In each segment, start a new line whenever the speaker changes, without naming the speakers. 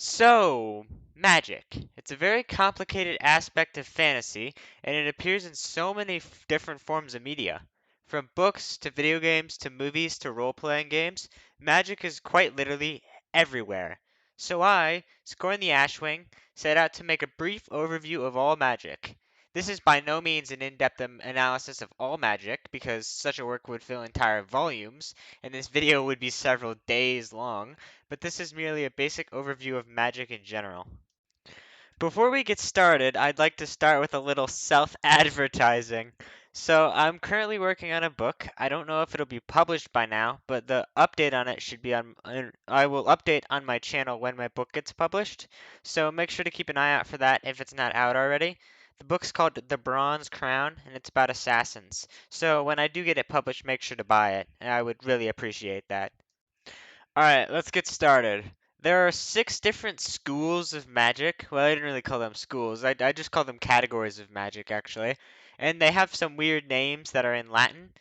So, magic. It's a very complicated aspect of fantasy, and it appears in so many different forms of media. From books to video games to movies to role playing games, magic is quite literally everywhere. So I, Scorn the Ashwing, set out to make a brief overview of all magic. This is by no means an in depth analysis of all magic, because such a work would fill entire volumes, and this video would be several days long, but this is merely a basic overview of magic in general. Before we get started, I'd like to start with a little self-advertising. So, I'm currently working on a book. I don't know if it'll be published by now, but the update on it should be on. I will update on my channel when my book gets published. So, make sure to keep an eye out for that if it's not out already. The book's called The Bronze Crown, and it's about assassins. So, when I do get it published, make sure to buy it. I would really appreciate that. Alright, let's get started. There are six different schools of magic. Well, I didn't really call them schools. I just call them categories of magic, actually. And they have some weird names that are in Latin.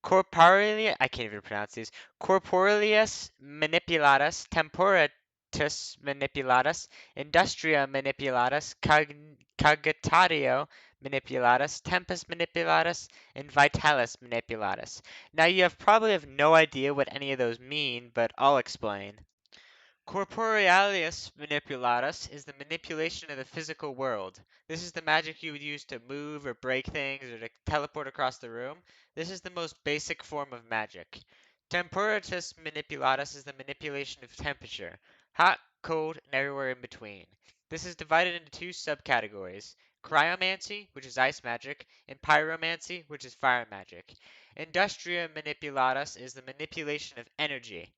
Corporelia, I can't even pronounce these. Corporealius manipulatus, temporatus manipulatus, industria manipulatus, cogittatio manipulatus, tempus manipulatus, and vitalis manipulatus. Now you probably have no idea what any of those mean, but I'll explain. Corporealis manipulatus is the manipulation of the physical world. This is the magic you would use to move or break things or to teleport across the room. This is the most basic form of magic. Temperatus manipulatus is the manipulation of temperature, hot, cold, and everywhere in between. This is divided into two subcategories: cryomancy, which is ice magic, and pyromancy, which is fire magic. Industria manipulatus is the manipulation of energy.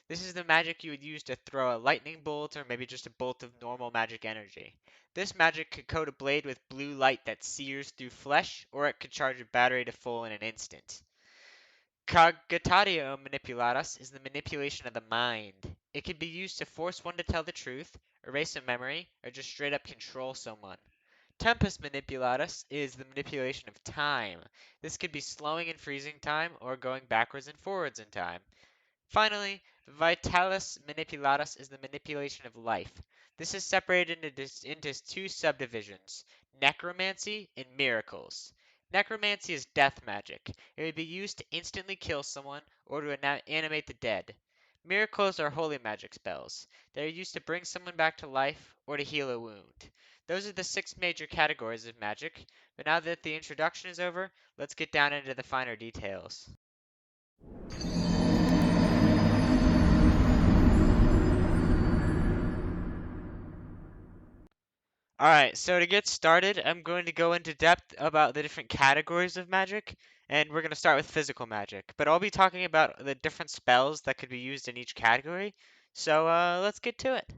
This is the magic you would use to throw a lightning bolt or maybe just a bolt of normal magic energy. This magic could coat a blade with blue light that sears through flesh, or it could charge a battery to full in an instant. Cogittatio manipulatus is the manipulation of the mind. It can be used to force one to tell the truth, erase a memory, or just straight up control someone. Tempus manipulatus is the manipulation of time. This could be slowing and freezing time or going backwards and forwards in time. Finally, vitalis manipulatus is the manipulation of life. This is separated into two subdivisions: necromancy and miracles. Necromancy is death magic. It would be used to instantly kill someone or to animate the dead. Miracles are holy magic spells. They are used to bring someone back to life or to heal a wound. Those are the six major categories of magic, but now that the introduction is over, let's get down into the finer details. Alright, so to get started, I'm going to go into depth about the different categories of magic, and we're going to start with physical magic. But I'll be talking about the different spells that could be used in each category, so let's get to it.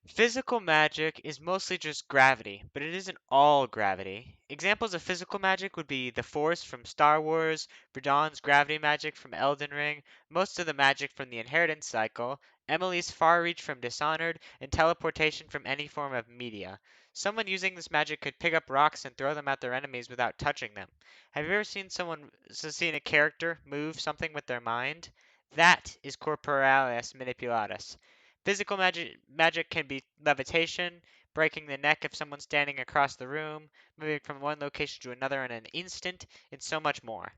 Physical magic is mostly just gravity, but it isn't all gravity. Examples of physical magic would be the Force from Star Wars, Verdan's gravity magic from Elden Ring, most of the magic from the Inheritance Cycle, Emily's Far Reach from Dishonored, and teleportation from any form of media. Someone using this magic could pick up rocks and throw them at their enemies without touching them. Have you ever seen a character move something with their mind? That is corporealis manipulatus. Physical magic can be levitation, breaking the neck of someone standing across the room, moving from one location to another in an instant, and so much more.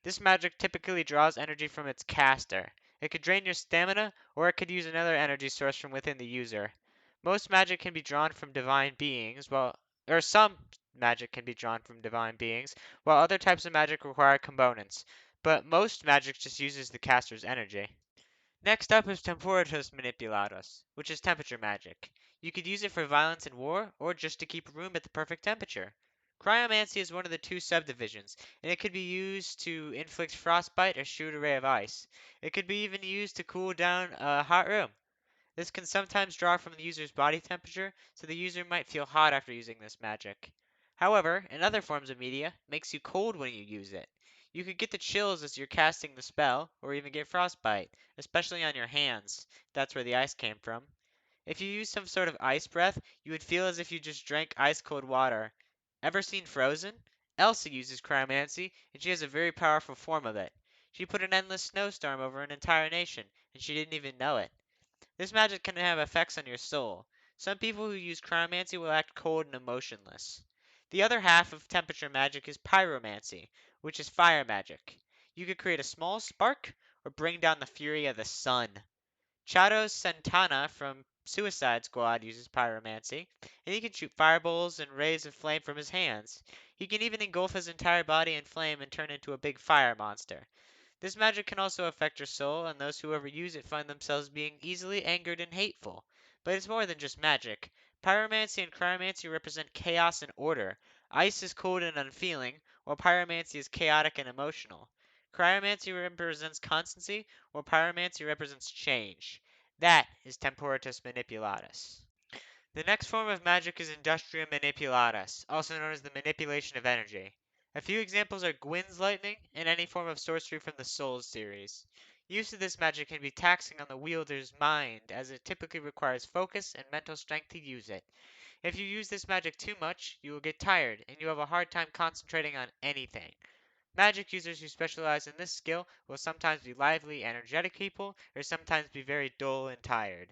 This magic typically draws energy from its caster. It could drain your stamina, or it could use another energy source from within the user. Most magic can be drawn from divine beings, or some magic can be drawn from divine beings, while other types of magic require components. But most magic just uses the caster's energy. Next up is Temperatus Manipulatus, which is temperature magic. You could use it for violence in war, or just to keep a room at the perfect temperature. Cryomancy is one of the two subdivisions, and it could be used to inflict frostbite or shoot a ray of ice. It could be even used to cool down a hot room. This can sometimes draw from the user's body temperature, so the user might feel hot after using this magic. However, in other forms of media, it makes you cold when you use it. You could get the chills as you're casting the spell, or even get frostbite, especially on your hands. That's where the ice came from. If you use some sort of ice breath, you would feel as if you just drank ice cold water. Ever seen Frozen? Elsa uses cryomancy, and she has a very powerful form of it. She put an endless snowstorm over an entire nation, and she didn't even know it. This magic can have effects on your soul. Some people who use cryomancy will act cold and emotionless. The other half of temperature magic is pyromancy, which is fire magic. You could create a small spark or bring down the fury of the sun. Chato Santana from Suicide Squad uses pyromancy, and he can shoot fireballs and rays of flame from his hands. He can even engulf his entire body in flame and turn into a big fire monster. This magic can also affect your soul, and those who overuse it find themselves being easily angered and hateful. But it's more than just magic. Pyromancy and cryomancy represent chaos and order. Ice is cold and unfeeling, while pyromancy is chaotic and emotional. Cryomancy represents constancy, while pyromancy represents change. That is Temporitus Manipulatus. The next form of magic is Industria Manipulatus, also known as the manipulation of energy. A few examples are Gwyn's lightning and any form of sorcery from the Souls series. Use of this magic can be taxing on the wielder's mind, as it typically requires focus and mental strength to use it. If you use this magic too much, you will get tired, and you have a hard time concentrating on anything. Magic users who specialize in this skill will sometimes be lively, energetic people, or sometimes be very dull and tired.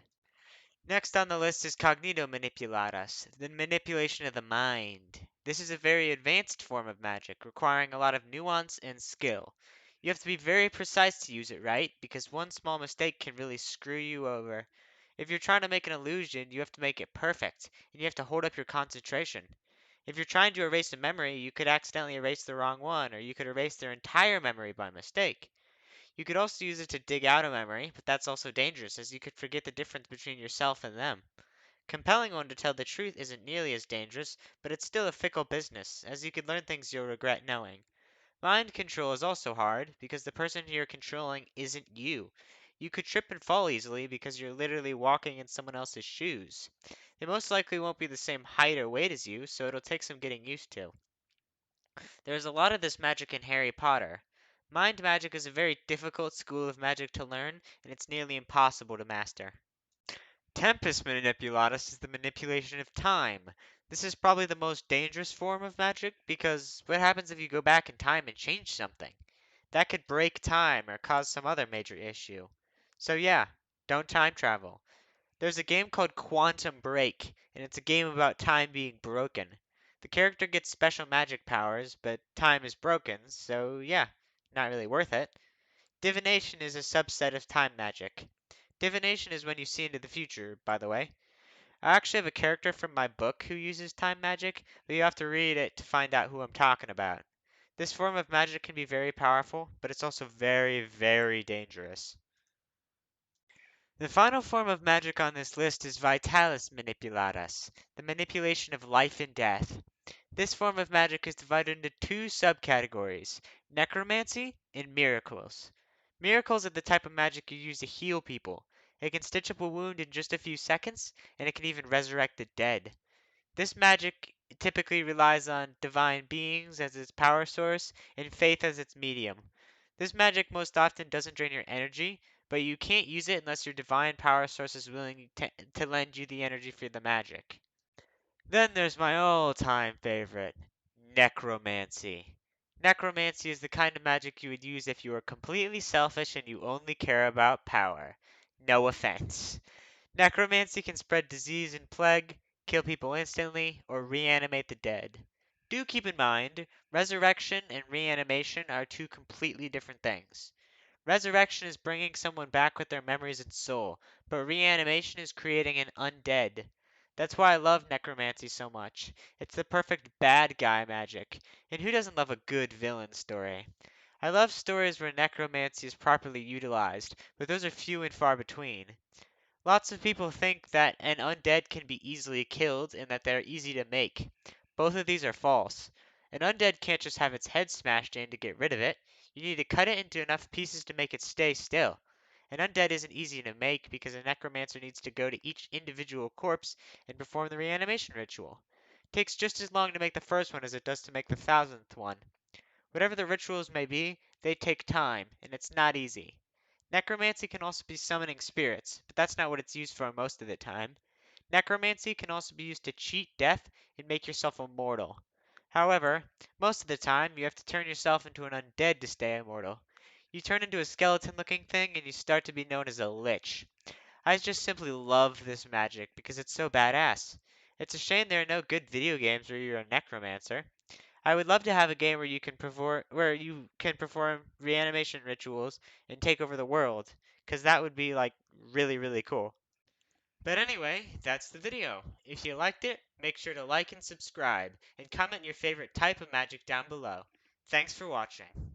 Next on the list is Cognito Manipulatus, the manipulation of the mind. This is a very advanced form of magic, requiring a lot of nuance and skill. You have to be very precise to use it right, because one small mistake can really screw you over. If you're trying to make an illusion, you have to make it perfect, and you have to hold up your concentration. If you're trying to erase a memory, you could accidentally erase the wrong one, or you could erase their entire memory by mistake. You could also use it to dig out a memory, but that's also dangerous, as you could forget the difference between yourself and them. Compelling one to tell the truth isn't nearly as dangerous, but it's still a fickle business, as you could learn things you'll regret knowing. Mind control is also hard, because the person you're controlling isn't you. You could trip and fall easily because you're literally walking in someone else's shoes. They most likely won't be the same height or weight as you, so it'll take some getting used to. There's a lot of this magic in Harry Potter. Mind magic is a very difficult school of magic to learn, and it's nearly impossible to master. Tempest Manipulatus is the manipulation of time. This is probably the most dangerous form of magic, because what happens if you go back in time and change something? That could break time or cause some other major issue. So yeah, don't time travel. There's a game called Quantum Break, and it's a game about time being broken. The character gets special magic powers, but time is broken, so yeah, not really worth it. Divination is a subset of time magic. Divination is when you see into the future, by the way. I actually have a character from my book who uses time magic, but you have to read it to find out who I'm talking about. This form of magic can be very powerful, but it's also very, very dangerous. The final form of magic on this list is Vitalis Manipulatus, the manipulation of life and death. This form of magic is divided into two subcategories, necromancy and miracles. Miracles are the type of magic you use to heal people. It can stitch up a wound in just a few seconds, and it can even resurrect the dead. This magic typically relies on divine beings as its power source and faith as its medium. This magic most often doesn't drain your energy, but you can't use it unless your divine power source is willing to lend you the energy for the magic. Then there's my all-time favorite, necromancy. Necromancy is the kind of magic you would use if you were completely selfish and you only care about power. No offense. Necromancy can spread disease and plague, kill people instantly, or reanimate the dead. Do keep in mind, resurrection and reanimation are two completely different things. Resurrection is bringing someone back with their memories and soul, but reanimation is creating an undead. That's why I love necromancy so much. It's the perfect bad guy magic, and who doesn't love a good villain story? I love stories where necromancy is properly utilized, but those are few and far between. Lots of people think that an undead can be easily killed and that they're easy to make. Both of these are false. An undead can't just have its head smashed in to get rid of it. You need to cut it into enough pieces to make it stay still. An undead isn't easy to make because a necromancer needs to go to each individual corpse and perform the reanimation ritual. It takes just as long to make the first one as it does to make the thousandth one. Whatever the rituals may be, they take time, and it's not easy. Necromancy can also be summoning spirits, but that's not what it's used for most of the time. Necromancy can also be used to cheat death and make yourself immortal. However, most of the time you have to turn yourself into an undead to stay immortal. You turn into a skeleton looking thing and you start to be known as a lich. I just simply love this magic because it's so badass. It's a shame there are no good video games where you're a necromancer. I would love to have a game where you can perform reanimation rituals and take over the world, 'cause that would be like really really cool. But anyway, that's the video. If you liked it, make sure to like and subscribe, and comment your favorite type of magic down below. Thanks for watching.